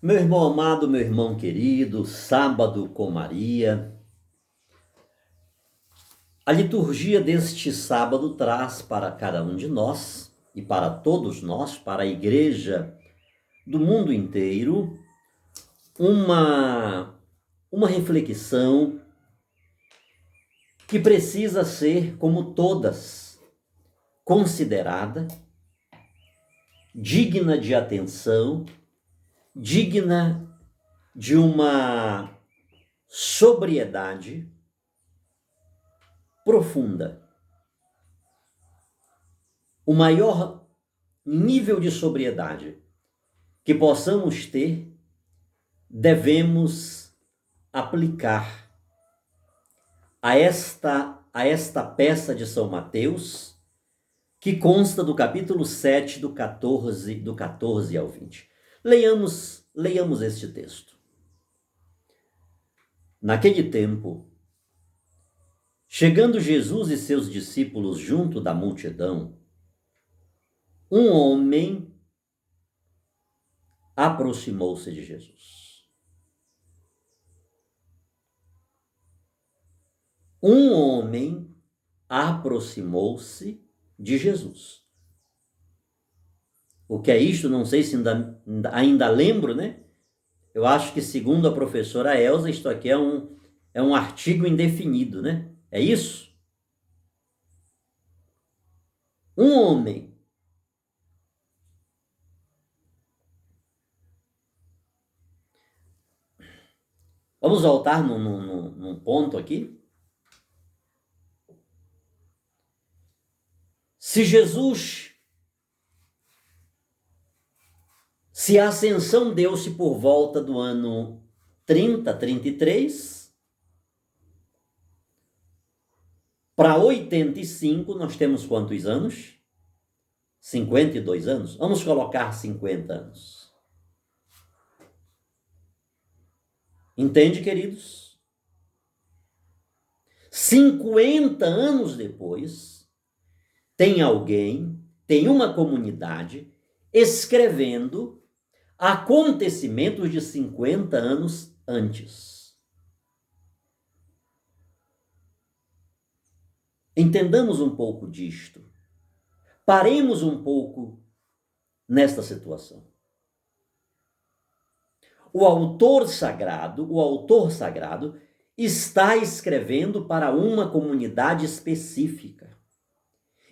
Meu irmão amado, meu irmão querido, sábado com Maria. A liturgia deste sábado traz para cada um de nós e para todos nós, para a igreja do mundo inteiro, uma reflexão que precisa ser, como todas, considerada, digna de atenção, digna de uma sobriedade profunda. O maior nível de sobriedade que possamos ter, devemos aplicar a esta peça de São Mateus, que consta do capítulo 7, do 14 ao 20. Leiamos este texto. Naquele tempo, chegando Jesus e seus discípulos junto da multidão, um homem aproximou-se de Jesus. Um homem aproximou-se de Jesus. O que é isto? Não sei se ainda lembro, né? Eu acho que, segundo a professora Elza, isto aqui é um artigo indefinido, né? É isso? Um homem. Vamos voltar num ponto aqui. Se a ascensão deu-se por volta do ano 33, para 85, nós temos quantos anos? 52 anos? Vamos colocar 50 anos. Entende, queridos? 50 anos depois, tem uma comunidade escrevendo acontecimentos de 50 anos antes. Entendamos um pouco disto. Paremos um pouco nesta situação. O autor sagrado está escrevendo para uma comunidade específica.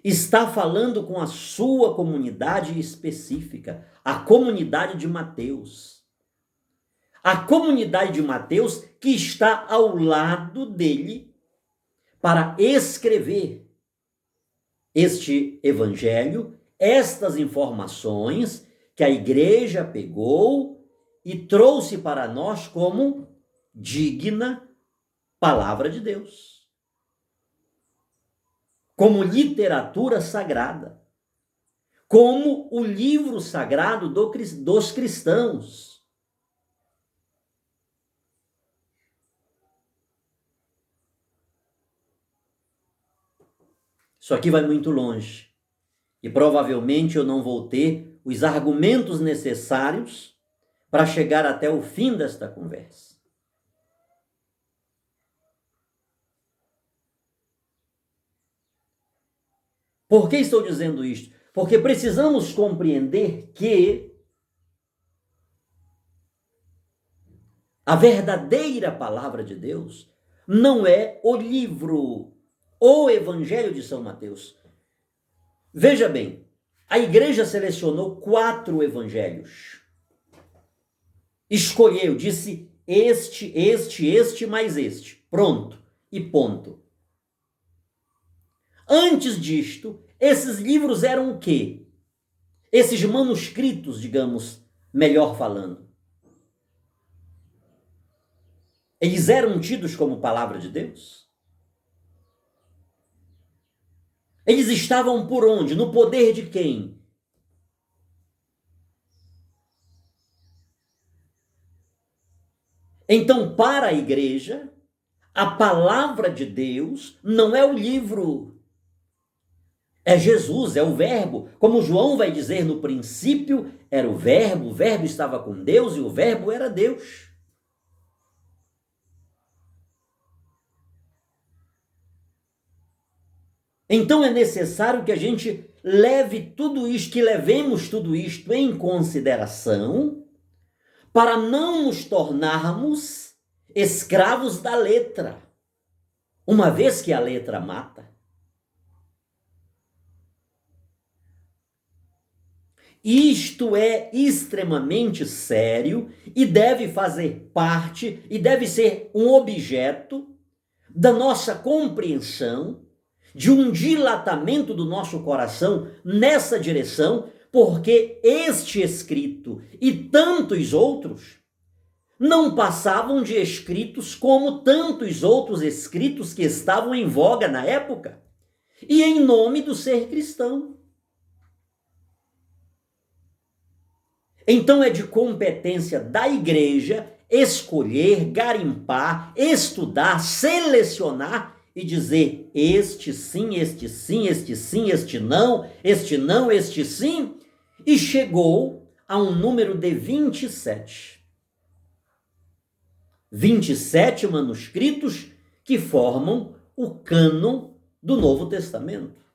Está falando com a sua comunidade específica, a comunidade de Mateus. A comunidade de Mateus que está ao lado dele para escrever este evangelho, estas informações que a igreja pegou e trouxe para nós como digna palavra de Deus, como literatura sagrada, como o livro sagrado dos cristãos. Isso aqui vai muito longe e provavelmente eu não vou ter os argumentos necessários para chegar até o fim desta conversa. Por que estou dizendo isto? Porque precisamos compreender que a verdadeira palavra de Deus não é o livro, o Evangelho de São Mateus. Veja bem, a igreja selecionou 4 evangelhos. Escolheu, disse este, mais este. Pronto e ponto. Antes disto, esses livros eram o quê? Esses manuscritos, digamos, melhor falando. Eles eram tidos como palavra de Deus? Eles estavam por onde? No poder de quem? Então, para a igreja, a palavra de Deus não é o livro. É Jesus, é o Verbo. Como João vai dizer, no princípio era o Verbo estava com Deus e o Verbo era Deus. Então é necessário que a gente leve tudo isto, que levemos tudo isto em consideração, para não nos tornarmos escravos da letra, uma vez que a letra mata. Isto é extremamente sério e deve fazer parte e deve ser um objeto da nossa compreensão, de um dilatamento do nosso coração nessa direção, porque este escrito e tantos outros não passavam de escritos como tantos outros escritos que estavam em voga na época, e em nome do ser cristão. Então é de competência da igreja escolher, garimpar, estudar, selecionar e dizer este sim, este sim, este sim, este não, este não, este sim, e chegou a um número de 27. 27 manuscritos que formam o cânon do Novo Testamento.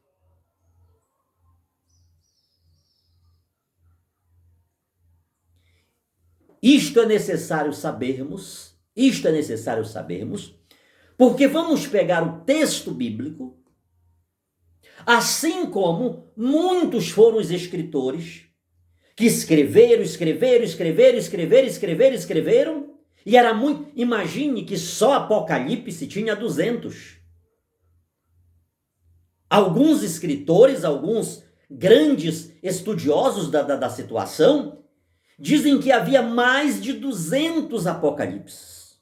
Isto é necessário sabermos, porque vamos pegar o texto bíblico, assim como muitos foram os escritores que escreveram, e era muito. Imagine que só Apocalipse tinha 200. Alguns escritores, alguns grandes estudiosos da situação, dizem que havia mais de 200 apocalipses.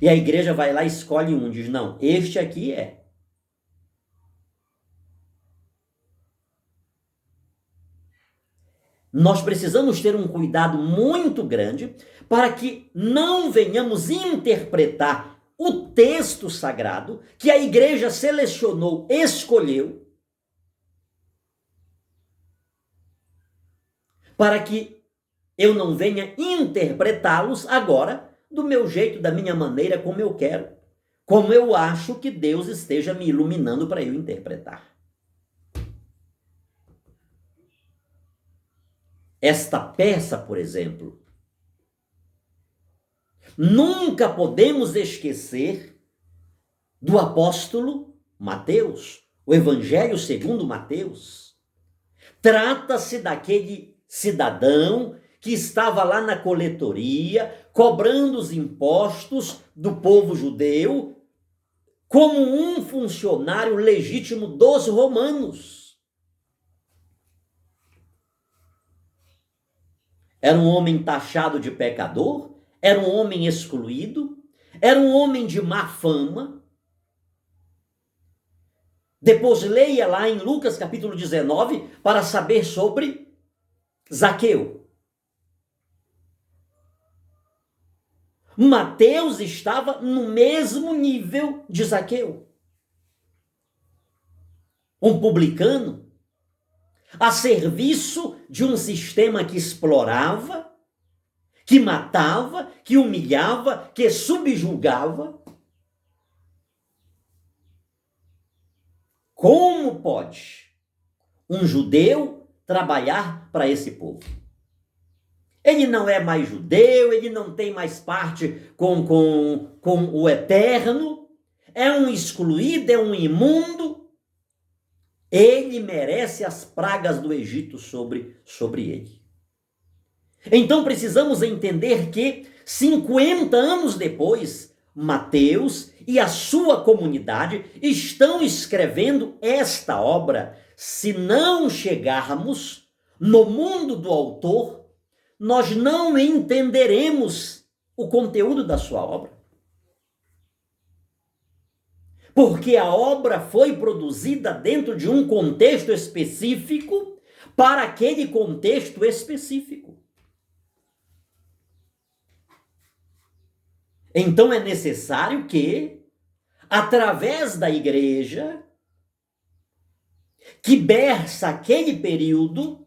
E a igreja vai lá e escolhe um, diz, não, este aqui é. Nós precisamos ter um cuidado muito grande para que não venhamos interpretar o texto sagrado que a igreja selecionou, escolheu, para que eu não venha interpretá-los agora do meu jeito, da minha maneira, como eu quero, como eu acho que Deus esteja me iluminando para eu interpretar. Esta peça, por exemplo, nunca podemos esquecer do apóstolo Mateus, o Evangelho segundo Mateus. Trata-se daquele cidadão que estava lá na coletoria, cobrando os impostos do povo judeu, como um funcionário legítimo dos romanos. Era um homem taxado de pecador, era um homem excluído, era um homem de má fama. Depois leia lá em Lucas capítulo 19 para saber sobre Zaqueu. Mateus estava no mesmo nível de Zaqueu. Um publicano, a serviço de um sistema que explorava, que matava, que humilhava, que subjugava. Como pode um judeu trabalhar para esse povo? Ele não é mais judeu, ele não tem mais parte com o eterno, é um excluído, é um imundo. Ele merece as pragas do Egito sobre ele. Então precisamos entender que 50 anos depois, Mateus e a sua comunidade estão escrevendo esta obra. Se não chegarmos no mundo do autor, nós não entenderemos o conteúdo da sua obra. Porque a obra foi produzida dentro de um contexto específico, para aquele contexto específico. Então é necessário que, através da igreja, que berça aquele período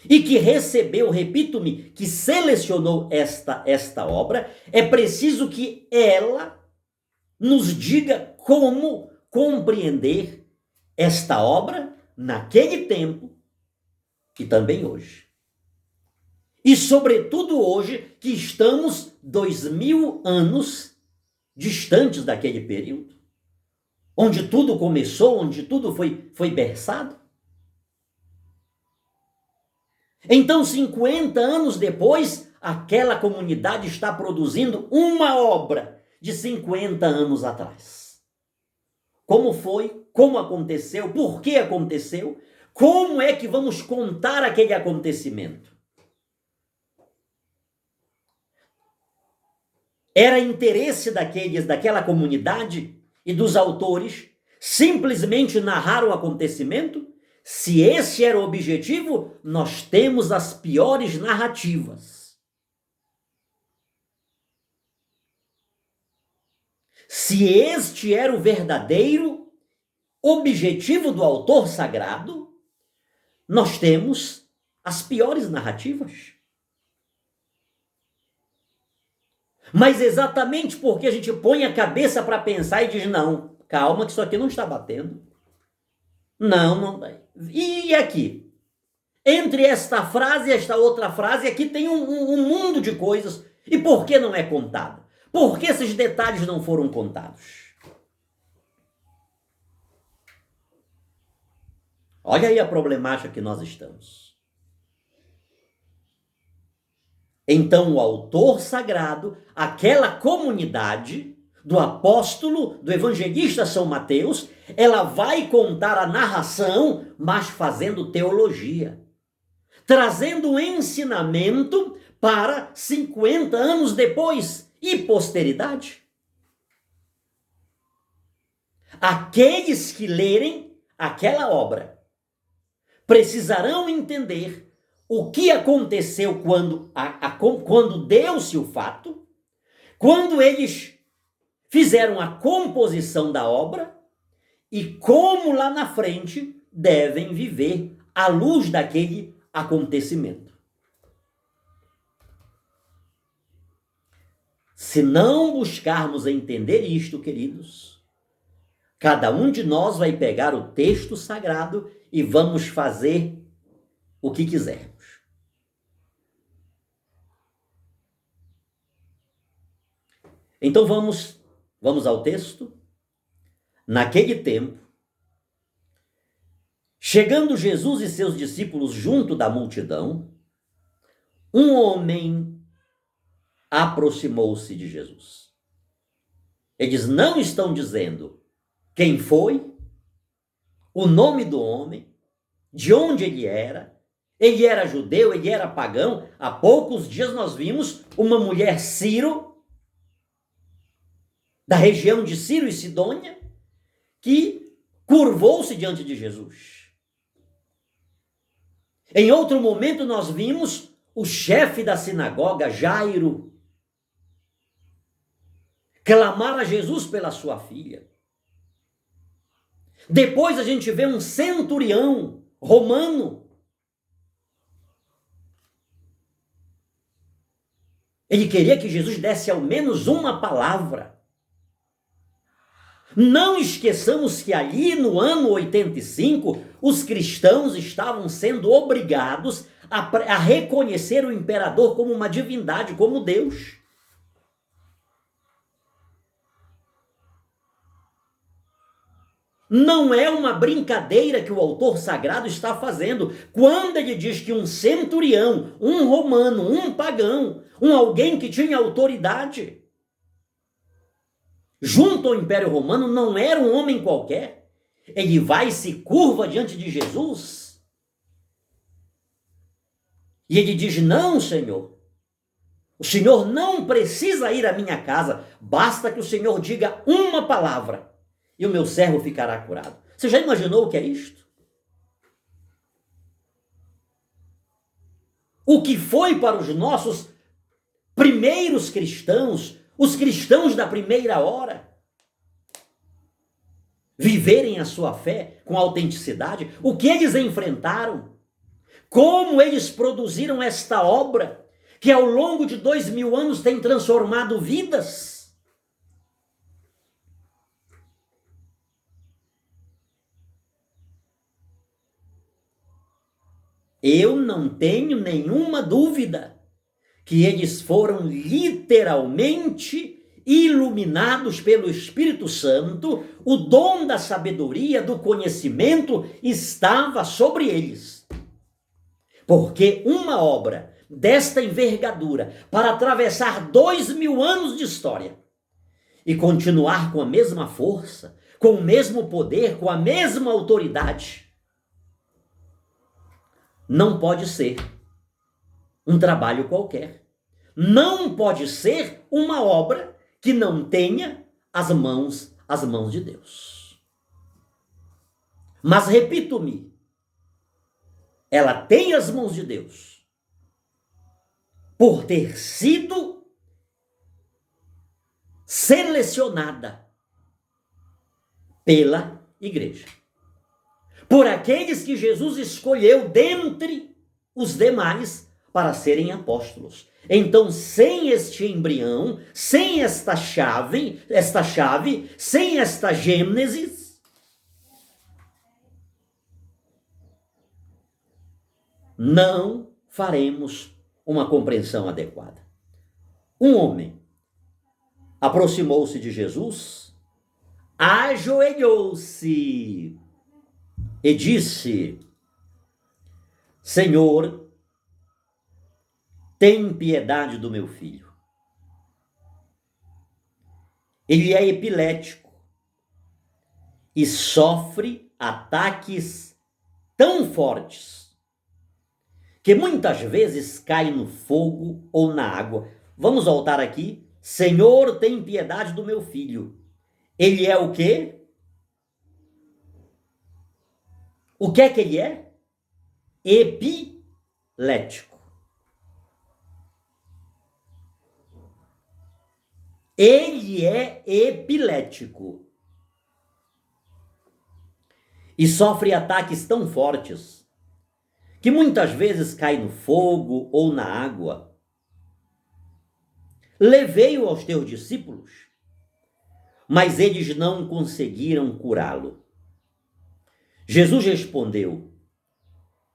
e que recebeu, repito-me, que selecionou esta obra, é preciso que ela nos diga como compreender esta obra naquele tempo e também hoje. E sobretudo hoje, que estamos 2000 anos distantes daquele período, onde tudo começou, onde tudo foi berçado. Então, 50 anos depois, aquela comunidade está produzindo uma obra de 50 anos atrás. Como foi? Como aconteceu? Por que aconteceu? Como é que vamos contar aquele acontecimento? Era interesse daquela comunidade e dos autores simplesmente narrar o acontecimento? Se esse era o objetivo, nós temos as piores narrativas. Se este era o verdadeiro objetivo do autor sagrado, nós temos as piores narrativas. Mas exatamente porque a gente põe a cabeça para pensar e diz, não, calma que isso aqui não está batendo. Não. E aqui? Entre esta frase e esta outra frase, aqui tem um mundo de coisas. E por que não é contado? Por que esses detalhes não foram contados? Olha aí a problemática que nós estamos. Então o autor sagrado, aquela comunidade do apóstolo, do evangelista São Mateus, ela vai contar a narração, mas fazendo teologia, trazendo um ensinamento para 50 anos depois e posteridade. Aqueles que lerem aquela obra precisarão entender o que aconteceu quando deu-se o fato, quando eles fizeram a composição da obra e como lá na frente devem viver à luz daquele acontecimento. Se não buscarmos entender isto, queridos, cada um de nós vai pegar o texto sagrado e vamos fazer o que quisermos. Então vamos ao texto. Naquele tempo, chegando Jesus e seus discípulos junto da multidão, um homem aproximou-se de Jesus. Eles não estão dizendo quem foi, o nome do homem, de onde ele era judeu, ele era pagão. Há poucos dias nós vimos uma mulher Ciro, da região de Ciro e Sidônia, que curvou-se diante de Jesus. Em outro momento nós vimos o chefe da sinagoga, Jairo, clamar a Jesus pela sua filha. Depois a gente vê um centurião romano. Ele queria que Jesus desse ao menos uma palavra. Não esqueçamos que ali no ano 85, os cristãos estavam sendo obrigados a reconhecer o imperador como uma divindade, como Deus. Não é uma brincadeira que o autor sagrado está fazendo quando ele diz que um centurião, um romano, um pagão, alguém que tinha autoridade junto ao Império Romano, não era um homem qualquer. Ele vai e se curva diante de Jesus. E ele diz, não, Senhor. O Senhor não precisa ir à minha casa. Basta que o Senhor diga uma palavra e o meu servo ficará curado. Você já imaginou o que é isto? O que foi para os nossos primeiros cristãos, os cristãos da primeira hora? viverem a sua fé com autenticidade, o que eles enfrentaram, como eles produziram esta obra, que ao longo de 2000 anos tem transformado vidas. Eu não tenho nenhuma dúvida que eles foram literalmente iluminados pelo Espírito Santo, o dom da sabedoria, do conhecimento estava sobre eles. Porque uma obra desta envergadura, para atravessar 2000 anos de história e continuar com a mesma força, com o mesmo poder, com a mesma autoridade, não pode ser um trabalho qualquer. Não pode ser uma obra que não tenha as mãos de Deus. Mas repito-me, ela tem as mãos de Deus por ter sido selecionada pela igreja, por aqueles que Jesus escolheu dentre os demais para serem apóstolos. Então, sem este embrião, sem esta chave, sem esta gênesis, não faremos uma compreensão adequada. Um homem aproximou-se de Jesus, ajoelhou-se e disse: Senhor, tem piedade do meu filho. Ele é epilético e sofre ataques tão fortes que muitas vezes cai no fogo ou na água. Vamos voltar aqui. Senhor, tem piedade do meu filho. Ele é o quê? O que é que ele é? Epilético. Ele é epilético e sofre ataques tão fortes que muitas vezes cai no fogo ou na água. Levei-o aos teus discípulos, mas eles não conseguiram curá-lo. Jesus respondeu: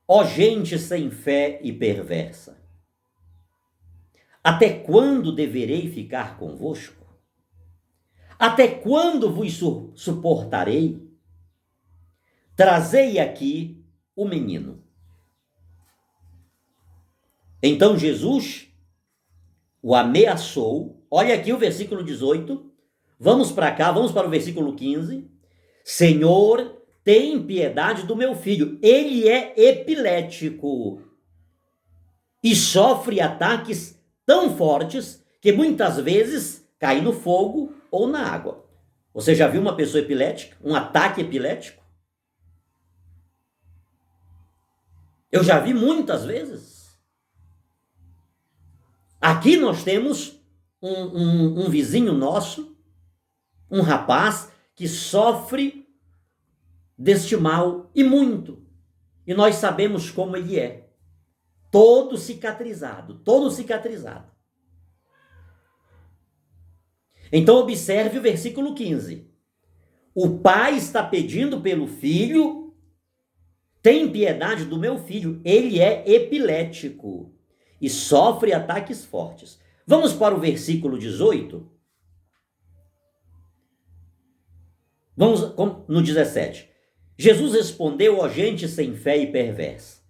ó gente sem fé e perversa, até quando deverei ficar convosco? Até quando vos suportarei? Trazei aqui o menino. Então Jesus o ameaçou. Olha aqui o versículo 18. Vamos para cá, vamos para o versículo 15. Senhor, tem piedade do meu filho. Ele é epilético e sofre ataques tão fortes que muitas vezes cai no fogo ou na água. Você já viu uma pessoa epilética? Um ataque epilético? Eu já vi muitas vezes. Aqui nós temos um vizinho nosso, um rapaz que sofre deste mal e muito. E nós sabemos como ele é. Todo cicatrizado. Então observe o versículo 15. O pai está pedindo pelo filho, tem piedade do meu filho, ele é epilético e sofre ataques fortes. Vamos para o versículo 18? Vamos no 17. Jesus respondeu: ó gente sem fé e perversa,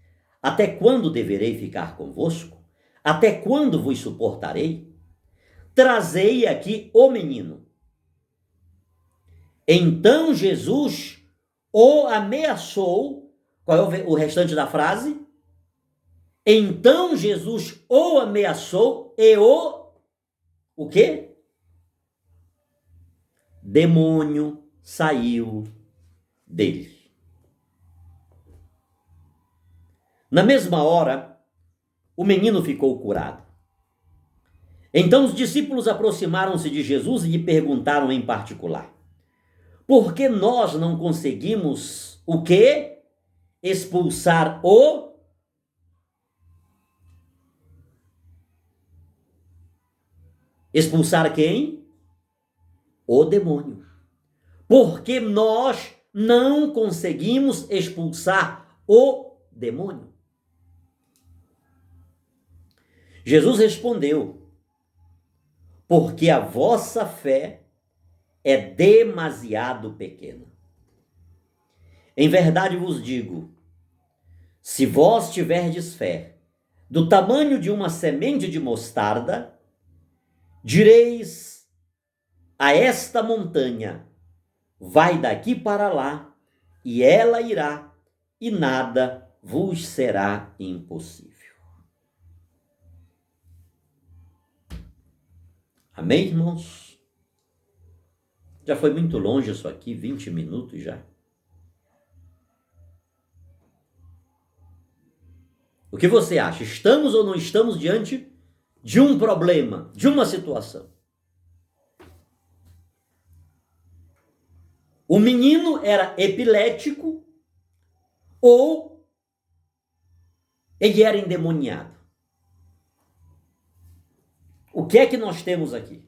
até quando deverei ficar convosco? Até quando vos suportarei? Trazei aqui o menino. Então Jesus o ameaçou. Qual é o restante da frase? Então Jesus o ameaçou e o quê? Demônio saiu dele. Na mesma hora, o menino ficou curado. Então os discípulos aproximaram-se de Jesus e lhe perguntaram em particular: Porque nós não conseguimos o quê? Expulsar o... Expulsar quem? O demônio. Porque nós não conseguimos expulsar o demônio. Jesus respondeu: porque a vossa fé é demasiado pequena. Em verdade vos digo, se vós tiverdes fé do tamanho de uma semente de mostarda, direis a esta montanha: vai daqui para lá, e ela irá, e nada vos será impossível. Amém, irmãos? Já foi muito longe isso aqui, 20 minutos já. O que você acha? Estamos ou não estamos diante de um problema, de uma situação? O menino era epilético ou ele era endemoniado? O que é que nós temos aqui?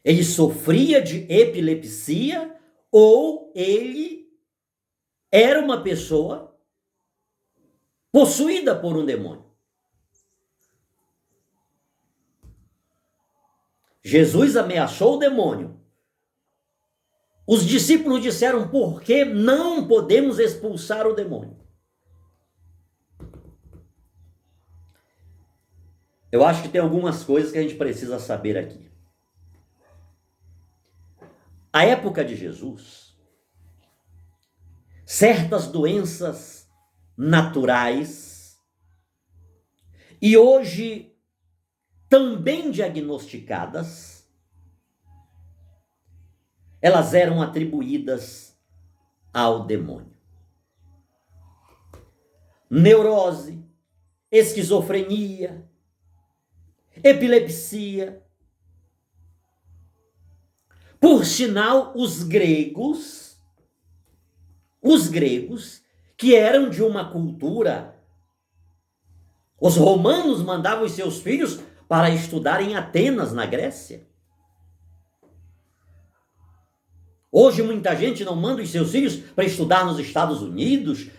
Ele sofria de epilepsia ou ele era uma pessoa possuída por um demônio? Jesus ameaçou o demônio. Os discípulos disseram: por que não podemos expulsar o demônio? Eu acho que tem algumas coisas que a gente precisa saber aqui. A época de Jesus, certas doenças naturais e hoje também diagnosticadas, elas eram atribuídas ao demônio. Neurose, esquizofrenia, epilepsia. Por sinal, os gregos, que eram de uma cultura, os romanos mandavam os seus filhos para estudar em Atenas, na Grécia. Hoje muita gente não manda os seus filhos para estudar nos Estados Unidos,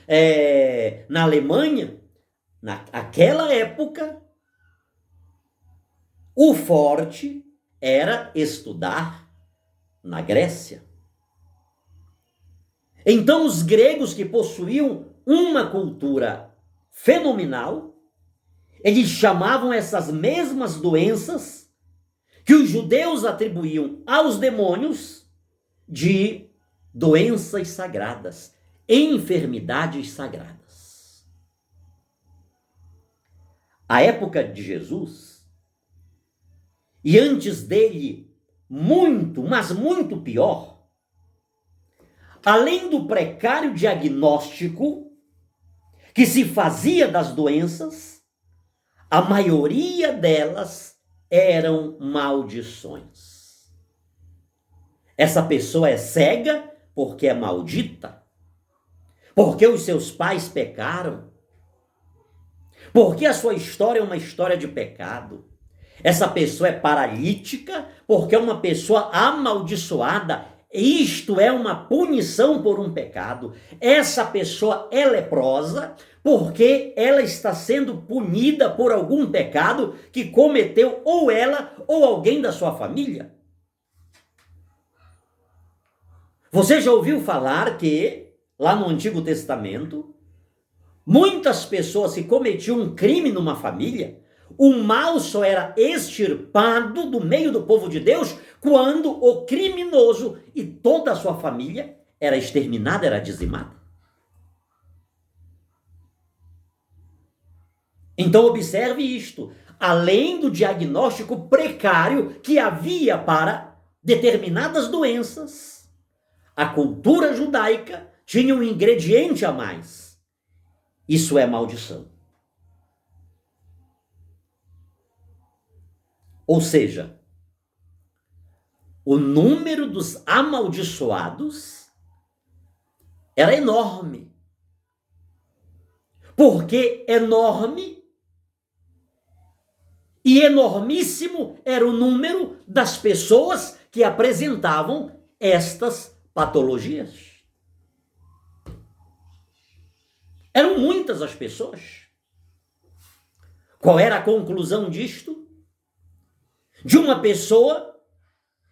na Alemanha. Naquela época, o forte era estudar na Grécia. Então os gregos, que possuíam uma cultura fenomenal, eles chamavam essas mesmas doenças que os judeus atribuíam aos demônios de doenças sagradas, enfermidades sagradas. A época de Jesus, e antes dele, muito, mas muito pior, além do precário diagnóstico que se fazia das doenças, a maioria delas eram maldições. Essa pessoa é cega porque é maldita, porque os seus pais pecaram, porque a sua história é uma história de pecado. Essa pessoa é paralítica porque é uma pessoa amaldiçoada. Isto é uma punição por um pecado. Essa pessoa é leprosa porque ela está sendo punida por algum pecado que cometeu ou ela ou alguém da sua família. Você já ouviu falar que, lá no Antigo Testamento, muitas pessoas que cometiam um crime numa família, o mal só era extirpado do meio do povo de Deus quando o criminoso e toda a sua família era exterminada, era dizimada? Então observe isto. Além do diagnóstico precário que havia para determinadas doenças, a cultura judaica tinha um ingrediente a mais. Isso é maldição. Ou seja, o número dos amaldiçoados era enorme. Porque enorme e enormíssimo era o número das pessoas que apresentavam estas patologias. Eram muitas as pessoas. Qual era a conclusão disto? De uma pessoa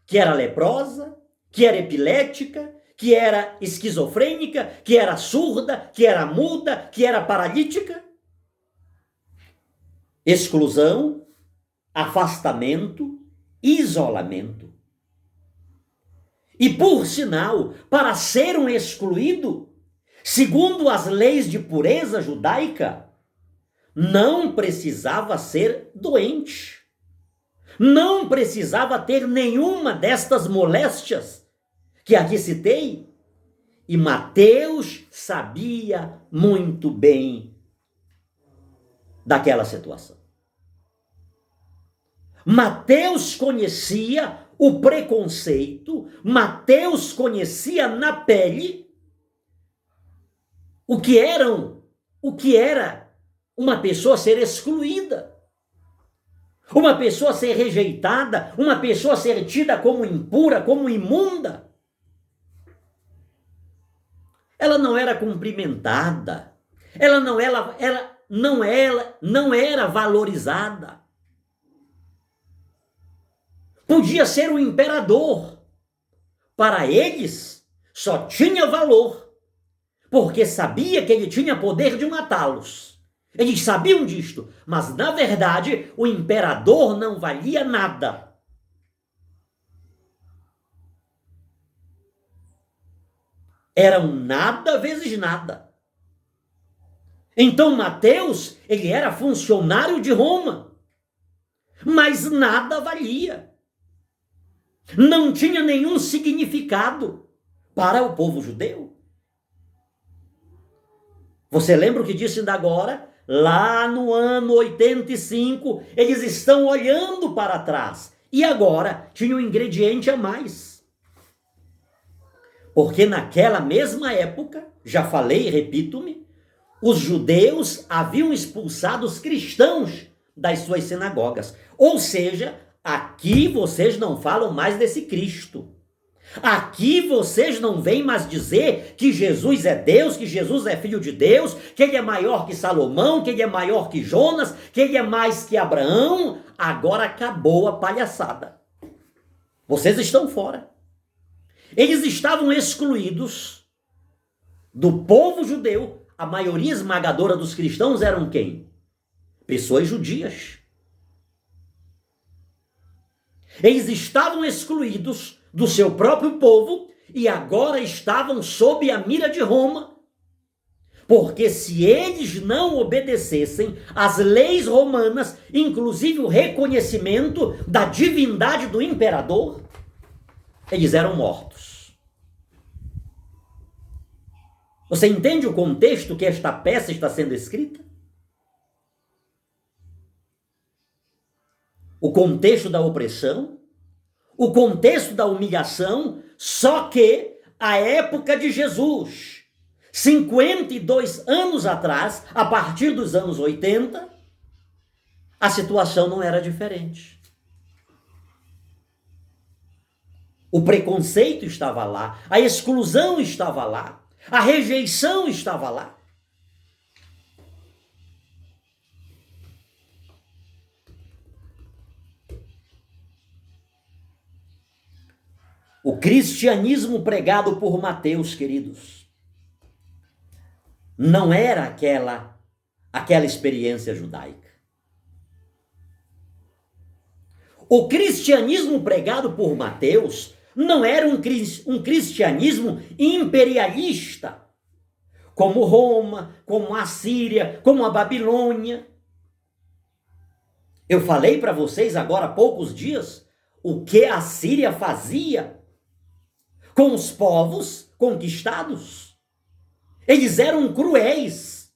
que era leprosa, que era epilética, que era esquizofrênica, que era surda, que era muda, que era paralítica. Exclusão, afastamento, isolamento. E por sinal, para ser um excluído, segundo as leis de pureza judaica, não precisava ser doente. Não precisava ter nenhuma destas moléstias que aqui citei. E Mateus sabia muito bem daquela situação. Mateus conhecia o preconceito, Mateus conhecia na pele o que era uma pessoa ser excluída, uma pessoa ser rejeitada, uma pessoa ser tida como impura, como imunda. Ela não era cumprimentada, ela não era valorizada. Podia ser o imperador. Para eles, só tinha valor, porque sabia que ele tinha poder de matá-los. Eles sabiam disto, mas na verdade o imperador não valia nada. Era um nada vezes nada. Então Mateus, ele era funcionário de Roma, mas nada valia. Não tinha nenhum significado para o povo judeu. Você lembra o que disse ainda agora? Lá no ano 85, eles estão olhando para trás. E agora tinha um ingrediente a mais. Porque naquela mesma época, já falei e repito-me, os judeus haviam expulsado os cristãos das suas sinagogas. Ou seja, aqui vocês não falam mais desse Cristo. Aqui vocês não vêm mais dizer que Jesus é Deus, que Jesus é filho de Deus, que ele é maior que Salomão, que ele é maior que Jonas, que ele é mais que Abraão. Agora acabou a palhaçada. Vocês estão fora. Eles estavam excluídos do povo judeu. A maioria esmagadora dos cristãos eram quem? Pessoas judias. Eles estavam excluídos do seu próprio povo e agora estavam sob a mira de Roma. Porque se eles não obedecessem às leis romanas, inclusive o reconhecimento da divindade do imperador, eles eram mortos. Você entende o contexto que esta peça está sendo escrita? O contexto da opressão, o contexto da humilhação, só que a época de Jesus, 52 anos atrás, a partir dos anos 80, a situação não era diferente. O preconceito estava lá, a exclusão estava lá, a rejeição estava lá. O cristianismo pregado por Mateus, queridos, não era aquela experiência judaica. O cristianismo pregado por Mateus não era um cristianismo imperialista, como Roma, como a Síria, como a Babilônia. Eu falei para vocês agora há poucos dias o que a Síria fazia com os povos conquistados. Eles eram cruéis.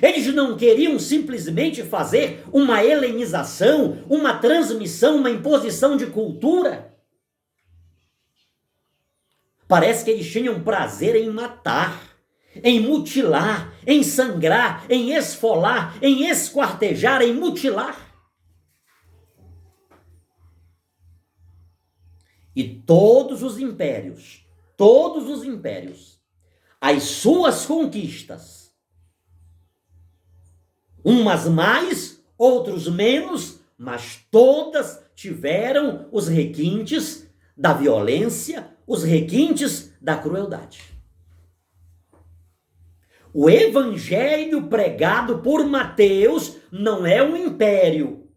Eles não queriam simplesmente fazer uma helenização, uma transmissão, uma imposição de cultura. Parece que eles tinham prazer em matar, em mutilar, em sangrar, em esfolar, em esquartejar, em mutilar. E todos os impérios, as suas conquistas, umas mais, outros menos, mas todas tiveram os requintes da violência, os requintes da crueldade. O evangelho pregado por Mateus não é um império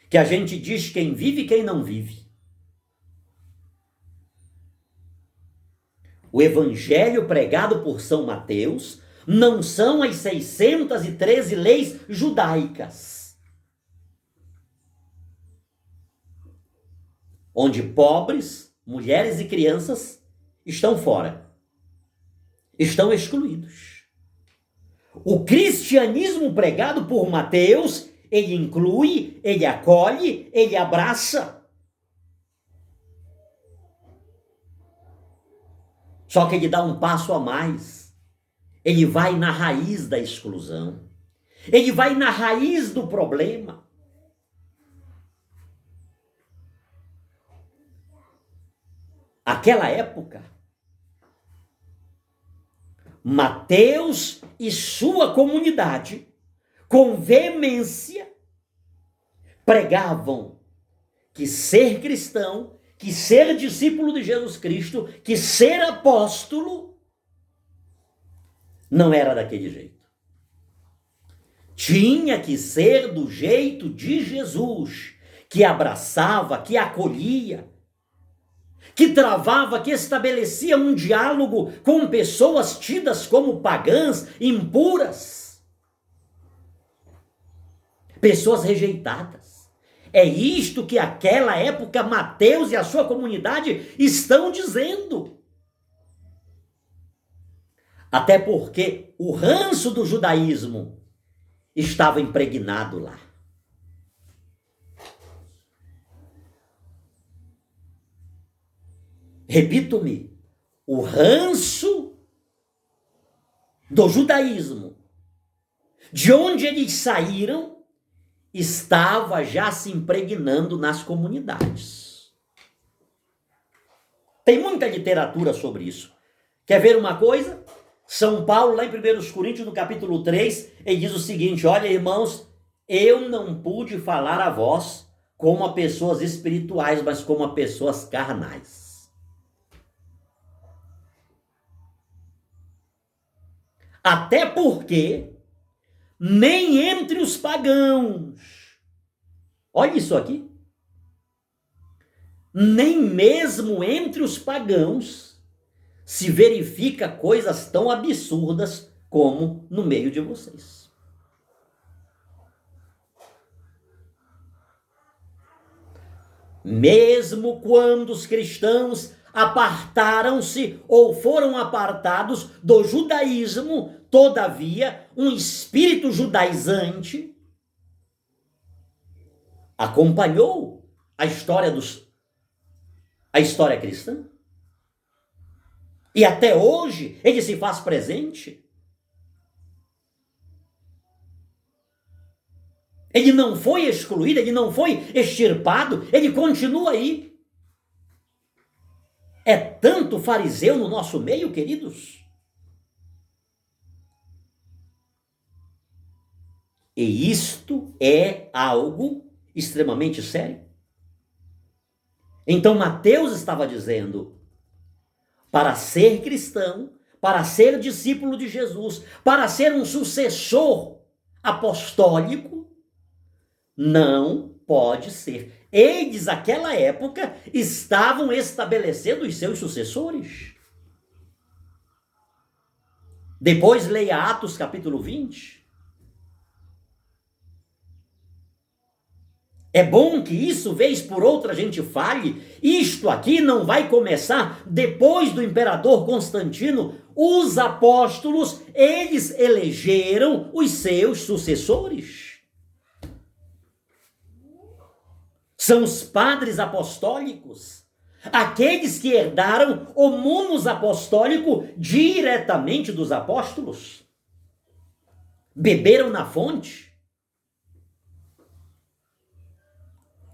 que a gente diz quem vive e quem não vive. O evangelho pregado por São Mateus não são as 613 leis judaicas, onde pobres, mulheres e crianças estão fora, estão excluídos. O cristianismo pregado por Mateus, ele inclui, ele acolhe, ele abraça. Só que ele dá um passo a mais. Ele vai na raiz da exclusão. Ele vai na raiz do problema. Aquela época, Mateus e sua comunidade, com veemência, pregavam que ser cristão, que ser discípulo de Jesus Cristo, que ser apóstolo, não era daquele jeito. Tinha que ser do jeito de Jesus, que abraçava, que acolhia, que travava, que estabelecia um diálogo com pessoas tidas como pagãs, impuras, pessoas rejeitadas. É isto que aquela época Mateus e a sua comunidade estão dizendo. Até porque o ranço do judaísmo estava impregnado lá. Repito-me, o ranço do judaísmo, de onde eles saíram, estava já se impregnando nas comunidades. Tem muita literatura sobre isso. Quer ver uma coisa? São Paulo, lá em 1 Coríntios, no capítulo 3, ele diz o seguinte: olha, irmãos, eu não pude falar a vós como a pessoas espirituais, mas como a pessoas carnais. Até porque nem entre os pagãos, olha isso aqui, nem mesmo entre os pagãos se verifica coisas tão absurdas como no meio de vocês. Mesmo quando os cristãos apartaram-se ou foram apartados do judaísmo, todavia, um espírito judaizante acompanhou a história cristã. E até hoje ele se faz presente. Ele não foi excluído, ele não foi extirpado, ele continua aí. É tanto fariseu no nosso meio, queridos. E isto é algo extremamente sério. Então Mateus estava dizendo: para ser cristão, para ser discípulo de Jesus, para ser um sucessor apostólico, não pode ser. Eles, naquela época, estavam estabelecendo os seus sucessores. Depois leia Atos capítulo 20. É bom que isso, vez por outra, a gente fale. Isto aqui não vai começar depois do imperador Constantino, os apóstolos, eles elegeram os seus sucessores. São os padres apostólicos, aqueles que herdaram o munus apostólico diretamente dos apóstolos. Beberam na fonte.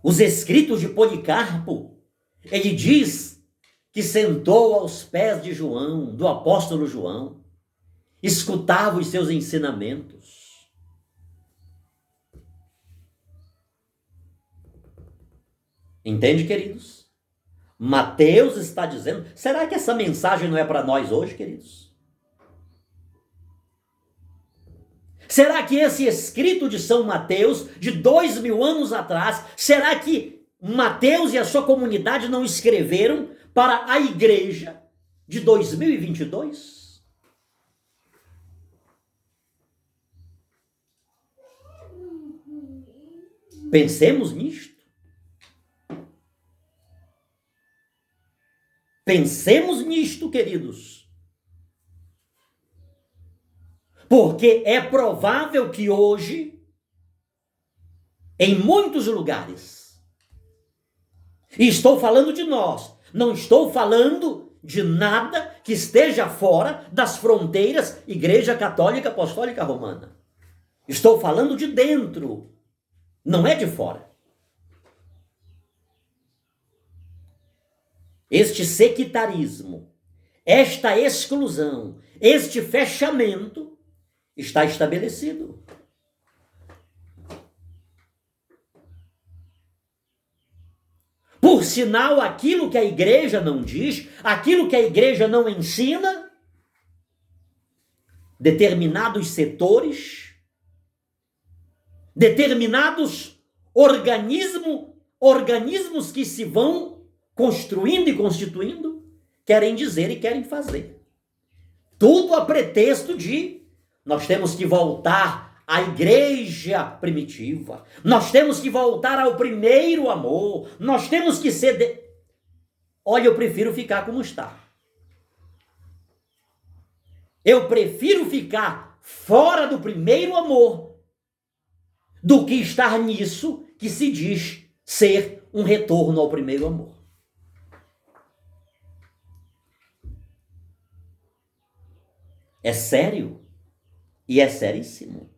Os escritos de Policarpo, ele diz que sentou aos pés de João, do apóstolo João, escutava os seus ensinamentos. Entende, queridos? Mateus está dizendo, será que essa mensagem não é para nós hoje, queridos? Será que esse escrito de São Mateus, de 2000 anos atrás, será que Mateus e a sua comunidade não escreveram para a igreja de 2022? Pensemos nisto. Pensemos nisto, queridos. Porque é provável que hoje, em muitos lugares, e estou falando de nós, não estou falando de nada que esteja fora das fronteiras Igreja Católica Apostólica Romana. Estou falando de dentro, não é de fora. Este sectarismo, esta exclusão, este fechamento está estabelecido. Por sinal, aquilo que a igreja não diz, aquilo que a igreja não ensina, determinados setores, determinados organismos que se vão construindo e constituindo, querem dizer e querem fazer. Tudo a pretexto de nós temos que voltar à igreja primitiva. Nós temos que voltar ao primeiro amor. Nós temos que ser... Olha, eu prefiro ficar como está. Eu prefiro ficar fora do primeiro amor do que estar nisso que se diz ser um retorno ao primeiro amor. É sério. E é seríssimo.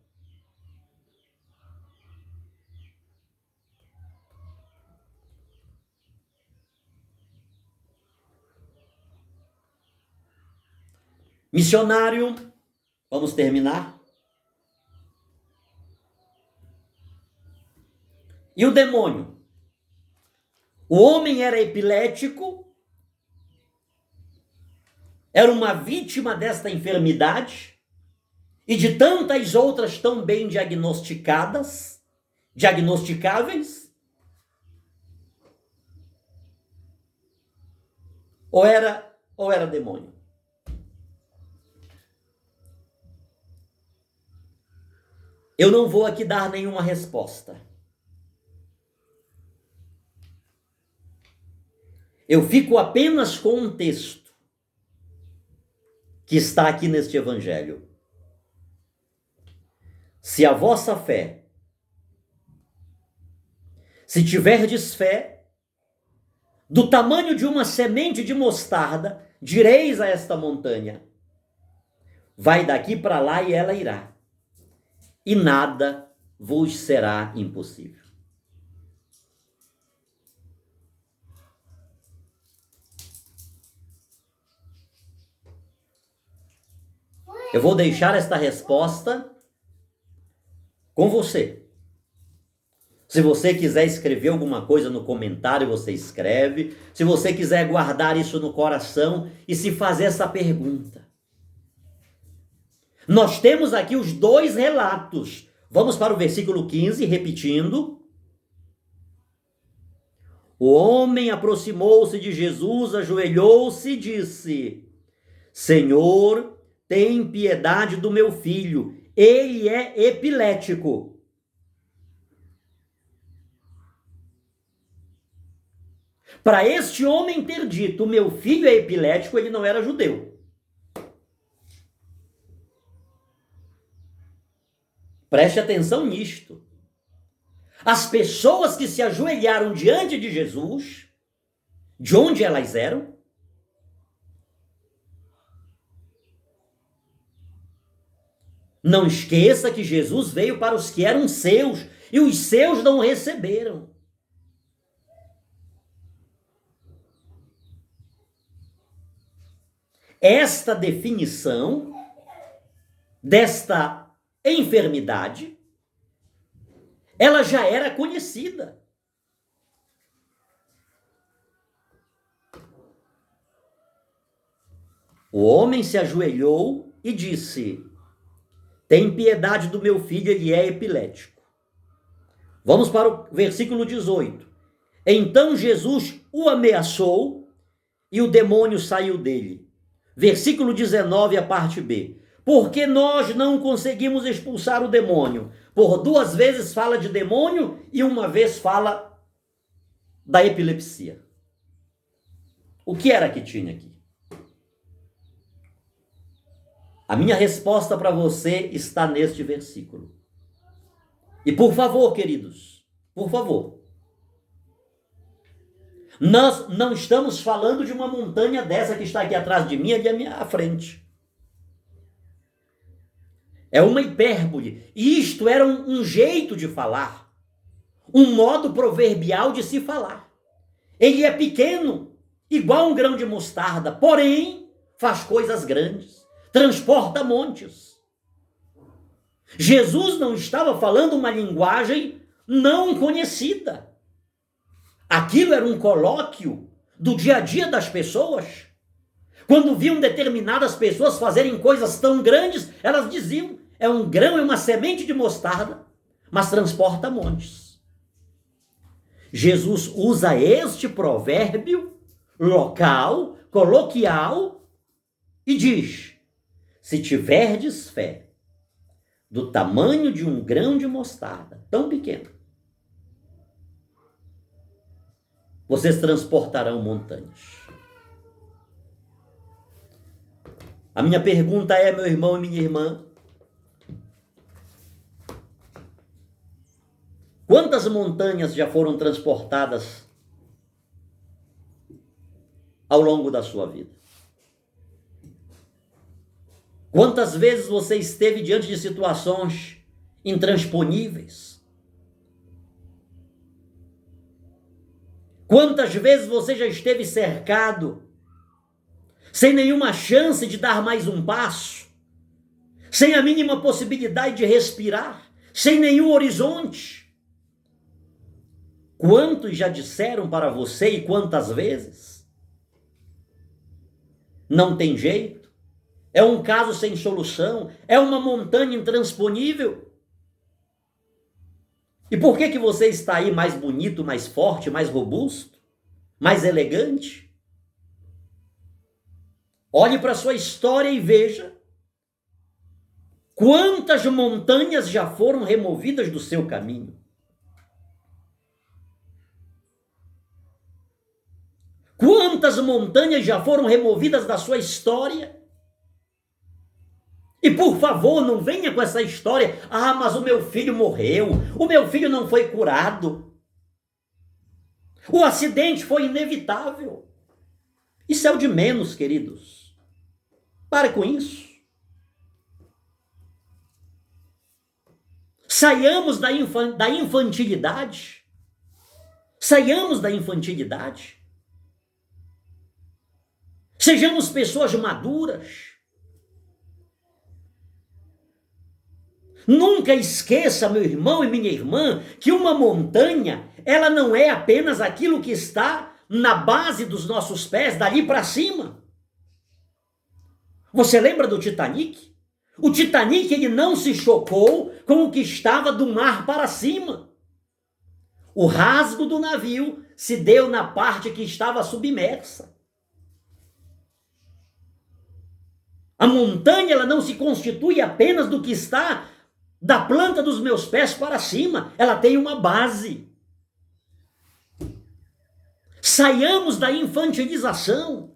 Missionário, vamos terminar. E o demônio? O homem era epilético, era uma vítima desta enfermidade, e de tantas outras tão bem diagnosticáveis? Ou era demônio? Eu não vou aqui dar nenhuma resposta. Eu fico apenas com um texto que está aqui neste evangelho. Se a vossa fé, se tiverdes fé, do tamanho de uma semente de mostarda, direis a esta montanha, vai daqui para lá e ela irá, e nada vos será impossível. Eu vou deixar esta resposta com você. Se você quiser escrever alguma coisa no comentário, você escreve. Se você quiser guardar isso no coração e se fazer essa pergunta. Nós temos aqui os dois relatos. Vamos para o versículo 15, repetindo. O homem aproximou-se de Jesus, ajoelhou-se e disse: Senhor, tem piedade do meu filho. Ele é epilético. Para este homem ter dito, meu filho é epilético, ele não era judeu. Preste atenção nisto. As pessoas que se ajoelharam diante de Jesus, de onde elas eram? Não esqueça que Jesus veio para os que eram seus, e os seus não o receberam. Esta definição desta enfermidade, ela já era conhecida. O homem se ajoelhou e disse: tem piedade do meu filho, ele é epilético. Vamos para o versículo 18. Então Jesus o ameaçou e o demônio saiu dele. Versículo 19, a parte B. Porque nós não conseguimos expulsar o demônio? Por 2 vezes fala de demônio e 1 vez fala da epilepsia. O que era que tinha aqui? A minha resposta para você está neste versículo. E por favor, queridos, por favor, nós não estamos falando de uma montanha dessa que está aqui atrás de mim, ali à minha frente. É uma hipérbole. E isto era um jeito de falar, um modo proverbial de se falar. Ele é pequeno, igual um grão de mostarda, porém faz coisas grandes, transporta montes. Jesus não estava falando uma linguagem não conhecida. Aquilo era um colóquio do dia a dia das pessoas. Quando viam determinadas pessoas fazerem coisas tão grandes, elas diziam: é um grão, é uma semente de mostarda, mas transporta montes. Jesus usa este provérbio local, coloquial, e diz: se tiverdes fé do tamanho de um grão de mostarda, tão pequeno, vocês transportarão montanhas. A minha pergunta é, meu irmão e minha irmã, quantas montanhas já foram transportadas ao longo da sua vida? Quantas vezes você esteve diante de situações intransponíveis? Quantas vezes você já esteve cercado, sem nenhuma chance de dar mais um passo, sem a mínima possibilidade de respirar, sem nenhum horizonte? Quantos já disseram para você e quantas vezes? Não tem jeito? É um caso sem solução? É uma montanha intransponível? E por que você está aí mais bonito, mais forte, mais robusto, mais elegante? Olhe para a sua história e veja quantas montanhas já foram removidas do seu caminho. Quantas montanhas já foram removidas da sua história? E por favor, não venha com essa história: ah, mas o meu filho morreu, o meu filho não foi curado, o acidente foi inevitável. Isso é o de menos, queridos. Pare com isso. Saiamos da infantilidade. Saiamos da infantilidade. Sejamos pessoas maduras. Nunca esqueça, meu irmão e minha irmã, que uma montanha, ela não é apenas aquilo que está na base dos nossos pés, dali para cima. Você lembra do Titanic? O Titanic, ele não se chocou com o que estava do mar para cima. O rasgo do navio se deu na parte que estava submersa. A montanha, ela não se constitui apenas do que está da planta dos meus pés para cima, ela tem uma base. Saiamos da infantilização.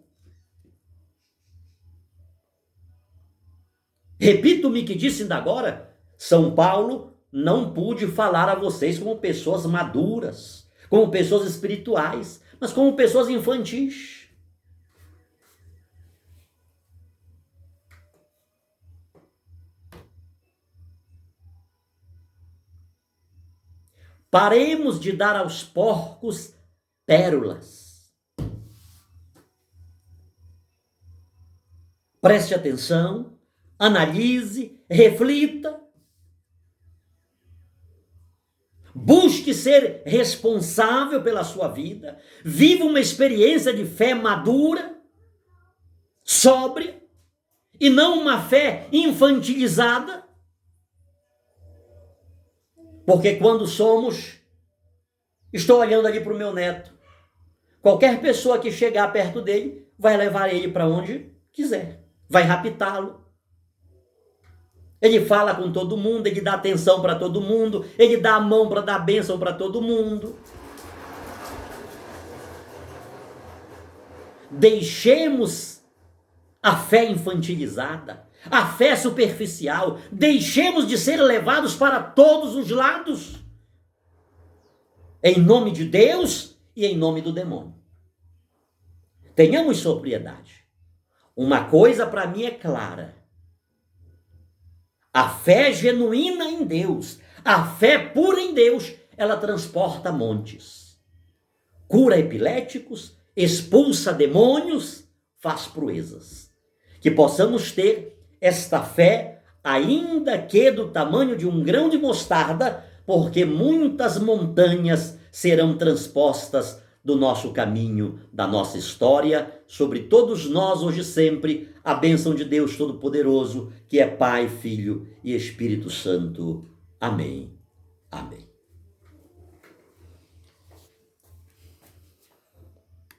Repito-me que disse ainda agora São Paulo não pude falar a vocês como pessoas maduras, como pessoas espirituais, mas como pessoas infantis. Paremos de dar aos porcos pérolas. Preste atenção, analise, reflita. Busque ser responsável pela sua vida. Viva uma experiência de fé madura, sóbria, e não uma fé infantilizada. Porque quando estou olhando ali para o meu neto, qualquer pessoa que chegar perto dele vai levar ele para onde quiser, vai raptá-lo. Ele fala com todo mundo, ele dá atenção para todo mundo, ele dá a mão para dar bênção para todo mundo. Deixemos a fé infantilizada, a fé superficial, deixemos de ser levados para todos os lados, em nome de Deus e em nome do demônio. Tenhamos sobriedade. Uma coisa para mim é clara: a fé genuína em Deus, a fé pura em Deus, ela transporta montes, cura epiléticos, expulsa demônios, faz proezas. Que possamos ter esta fé, ainda que do tamanho de um grão de mostarda, porque muitas montanhas serão transpostas do nosso caminho, da nossa história, sobre todos nós hoje e sempre, a bênção de Deus Todo-Poderoso, que é Pai, Filho e Espírito Santo. Amém. Amém.